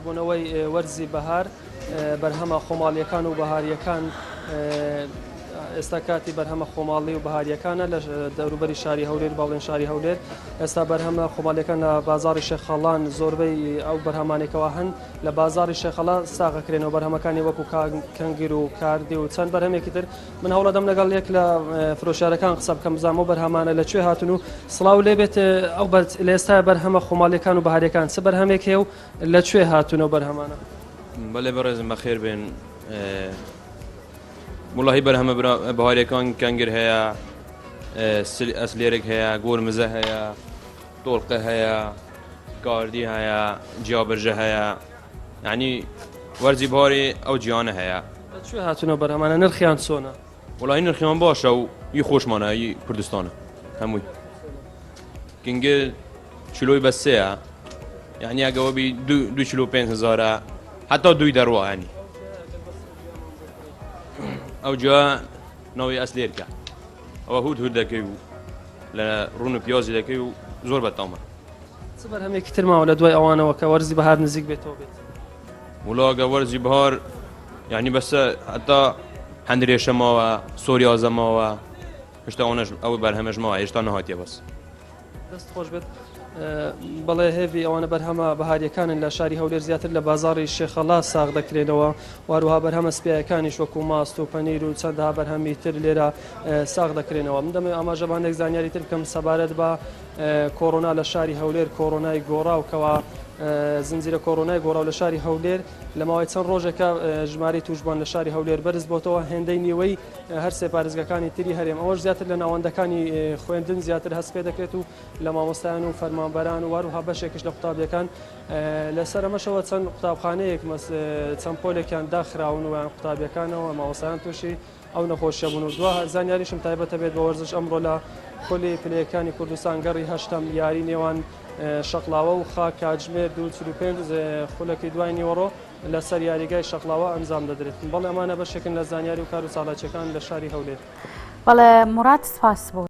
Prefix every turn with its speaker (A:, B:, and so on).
A: بوونەوەی وەرزی بەهار بەرهەمە خۆماڵیەکان و بەهاریەکان ئێستا کاتی بەرهەمە خۆماڵی و بەهاریەکانە لە دەوروبەری شاری هەولێر باڵێن شاری هەولێر ئێستا بەرهەمە خۆماڵیەکان لە بازاری شێخەڵان زۆربەی ئەو بەرهەمانێکەوە هەن لە بازاری شێخەڵا ساغەکرێنەوە بەرهەمەکانی وەکو کەنگر و کاردی و چەند بەرهەمێکی تر من هەوڵە دەم لەگەڵ یەک لە فرۆشیارەکان قسە بکەم بزانم و بەرهەمانە لەکوێ هاتون و سڵاو لێبێت ئەو لە ئێستا بەرهەمە خۆماڵیەکان و بەهاریەکان چ بەرهەمێک هەیە و لەکوێ هاتونەوە بەرهەمانە
B: بەڵێ بەڕێزم بەخێر بێن والله بەرهەمە بەهاریەکان کەنگر هەیە ئەسلێرێک هەیە گۆرمزە هەیە تۆڵقە هەیە کاردی هەیە جیابرژە هەیە یعنی وەرزی بەهاری ئەو جیانە هەیە
A: لەکوێ هاتونەوە بەرهەمانە نرخیان چۆنە
B: وڵی نرخیان باشە و هی خۆشمانە هی کوردستانە هەمووی کەنگر چلۆی بە سەیە یعنی ئەگەوە بی 2 کیلۆ 5,000 حتا 2 دەڕوە ینی ئەو جا ناوی ئەسلێرکە ئەوە هود دەکەی و لە ڕوون و پیازی دەکەی و زۆر بەتامە
A: چ بەرهەمێکی ترماوە لە دوای ئەوانەوە کە وەرزی بەهار نزیک بێتەوە بێت
B: وڵاگە وەرزی بەهار یعنی بەسە هەتا هەندرێشە ماوە سۆریازە ماوە هێشتا ئەو بەرهەمەش ماوە هێشتا نەهاتیە بەس
A: دەست خۆش بێت بەڵێ هێوی ئەوانە بەرهەمە بەهاریەکانن لە شاری هەولێر زیاتر لە بازاری شێخەڵا ساغ دەکرێنەوە واروها بەرهەمە سپیەکانیش وەکو ماست و پەنیر و چەندها بەرهەمی تر لێرە ساغ دەکرێنەوە من دەمێ ئاماژەبانێک زانیاری تر بکەم سەبارەت بە کۆڕۆنا لە شاری هەولێر کۆڕۆنای گۆڕاوکەوە زنجیرە کۆڕۆنای گۆڕاو لە شاری هەولێر لە ماوەی چەند ڕۆژێکە ژماری توشبان لە شاری هەولێر بەرز بۆتەوە هێندەی نیوەی هەر سێ پارێزگەکانی تری هەرێم ئەوەش زیاتر لە ناوەندەکانی خوێندن زیاتر هەست پێ دەکرێت و لە مامۆستایان و فەرمانبەران و واروها بەشێکش لە قوتابیەکان لەسەر ئەمەشەوە چەند قوتابخانەیەک چەند پۆلێکیان داخراون و قوتابیەکانەوە مامۆستایان تووشی ئەو نەخۆشیە بوون و دو زانیاریشم تایبەتە بێت بە وەرزش ئەمڕۆ لە پۆلی پلەیەکانی کوردستان گەڕی هەشتم یاری نێوان شەقلاوە و خاک کاتژمێر 245 خولەکی دوای نیوەڕۆ لەسەر یاریگای شەقلاوە ئەنجام دەدرێت بەڵێ ئەمانە بەشێکن لە زانیاری و کار و چالاکیەکان لە شاری هەولێر
C: بەڵێ موراد سپاس بۆ